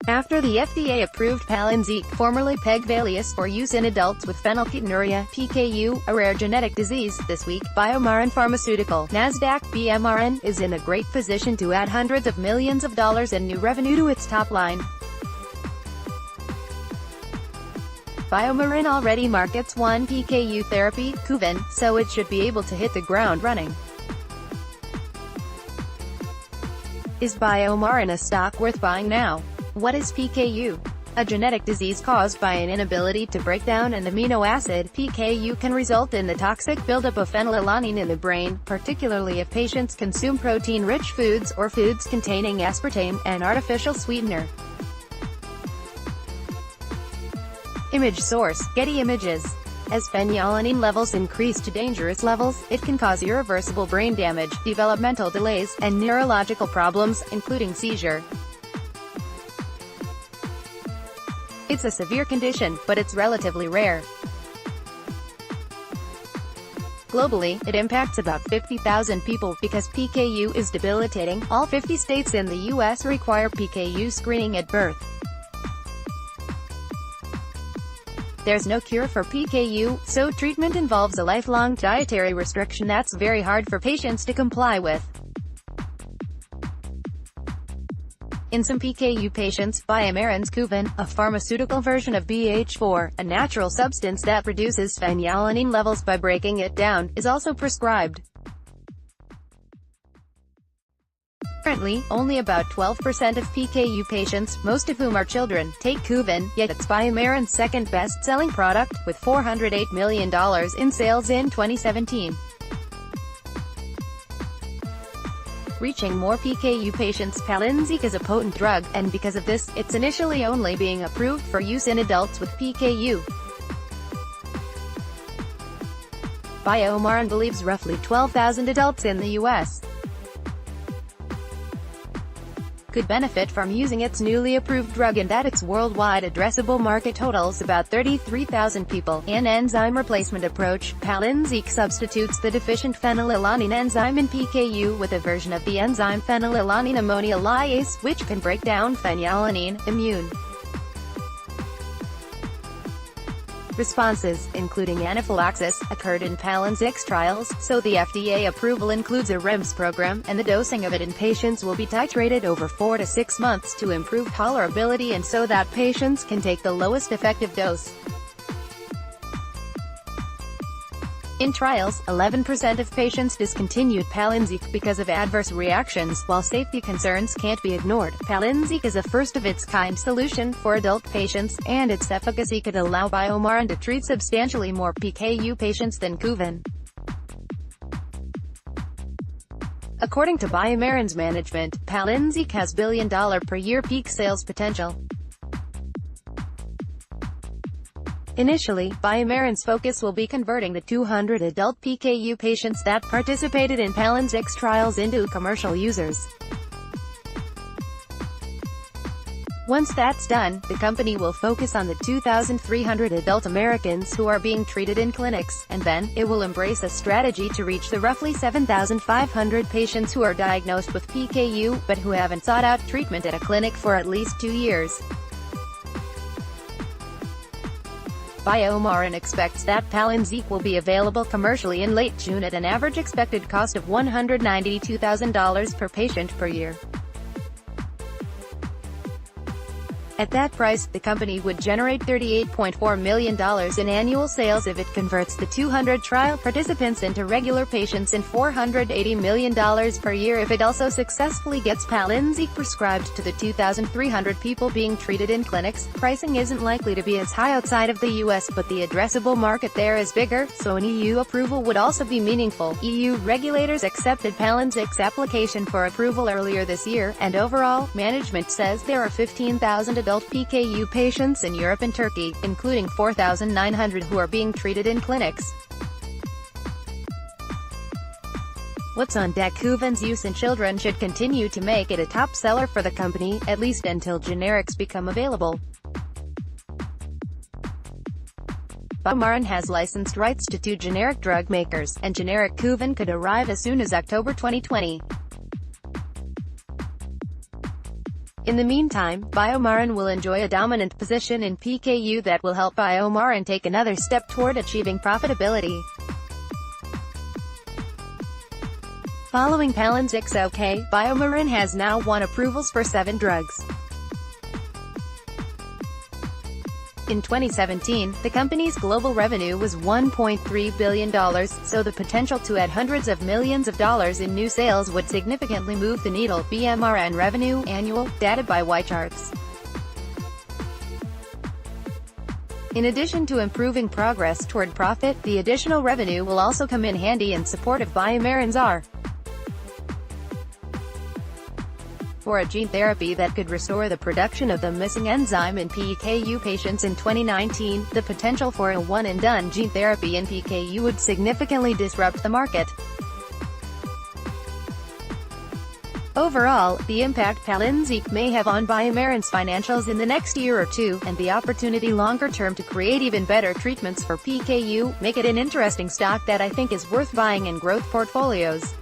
After the FDA approved Palynziq, formerly pegvaliase, for use in adults with phenylketonuria, PKU, a rare genetic disease, this week, BioMarin Pharmaceutical, NASDAQ, BMRN, is in a great position to add hundreds of millions of dollars in new revenue to its top line. BioMarin already markets one PKU therapy, Kuvan, so it should be able to hit the ground running. Is BioMarin a stock worth buying now? What is PKU? A genetic disease caused by an inability to break down an amino acid. PKU can result in the toxic buildup of phenylalanine in the brain, particularly if patients consume protein-rich foods, or foods containing aspartame, an artificial sweetener. Image source: Getty Images. As phenylalanine levels increase to dangerous levels, it can cause irreversible brain damage, developmental delays, and neurological problems, including seizure. It's a severe condition, but it's relatively rare. Globally, it impacts about 50,000 people. Because PKU is debilitating, all 50 states in the U.S. require PKU screening at birth. There's no cure for PKU, so treatment involves a lifelong dietary restriction that's very hard for patients to comply with. In some PKU patients, BioMarin's Kuvan, a pharmaceutical version of BH4, a natural substance that reduces phenylalanine levels by breaking it down, is also prescribed. Currently, only about 12% of PKU patients, most of whom are children, take Kuvan, yet it's BioMarin's second best-selling product, with $408 million in sales in 2017. Reaching more PKU patients, Palynziq is a potent drug, and because of this, it's initially only being approved for use in adults with PKU. BioMarin believes roughly 12,000 adults in the U.S. could benefit from using its newly approved drug, and that its worldwide addressable market totals about 33,000 people. An enzyme replacement approach, Palynziq substitutes the deficient phenylalanine enzyme in PKU with a version of the enzyme phenylalanine ammonylase, which can break down phenylalanine. Immune responses, including anaphylaxis, occurred in Palynziq's trials, so the FDA approval includes a REMS program, and the dosing of it in patients will be titrated over 4 to 6 months to improve tolerability and so that patients can take the lowest effective dose. In trials, 11% of patients discontinued Palynziq because of adverse reactions. While safety concerns can't be ignored, Palynziq is a first-of-its-kind solution for adult patients, and its efficacy could allow BioMarin to treat substantially more PKU patients than Kuvan. According to BioMarin's management, Palynziq has billion-dollar per year peak sales potential. Initially, BioMarin's focus will be converting the 200 adult PKU patients that participated in Palynziq's trials into commercial users. Once that's done, the company will focus on the 2,300 adult Americans who are being treated in clinics, and then, it will embrace a strategy to reach the roughly 7,500 patients who are diagnosed with PKU, but who haven't sought out treatment at a clinic for at least 2 years. BioMarin expects that Palynziq will be available commercially in late June at an average expected cost of $192,000 per patient per year. At that price, the company would generate $38.4 million in annual sales if it converts the 200 trial participants into regular patients, and $480 million per year if it also successfully gets Palynziq prescribed to the 2,300 people being treated in clinics. Pricing isn't likely to be as high outside of the US, but the addressable market there is bigger, so an EU approval would also be meaningful. EU regulators accepted Palynziq's application for approval earlier this year, and overall, management says there are 15,000 adult PKU patients in Europe and Turkey, including 4,900 who are being treated in clinics. What's on deck? Kuvan's use in children should continue to make it a top seller for the company, at least until generics become available. BioMarin has licensed rights to 2 generic drug makers, and generic Kuvan could arrive as soon as October 2020. In the meantime, BioMarin will enjoy a dominant position in PKU that will help BioMarin take another step toward achieving profitability. Following Palynziq's OK, BioMarin has now won approvals for 7 drugs. In 2017, the company's global revenue was $1.3 billion, so the potential to add hundreds of millions of dollars in new sales would significantly move the needle. BMRN revenue, annual, data by YCharts. In addition to improving progress toward profit, the additional revenue will also come in handy in support of BioMarin's R. For a gene therapy that could restore the production of the missing enzyme in PKU patients in 2019, the potential for a one-and-done gene therapy in PKU would significantly disrupt the market. Overall, the impact Palynziq may have on BioMarin's financials in the next year or two, and the opportunity longer-term to create even better treatments for PKU, make it an interesting stock that I think is worth buying in growth portfolios.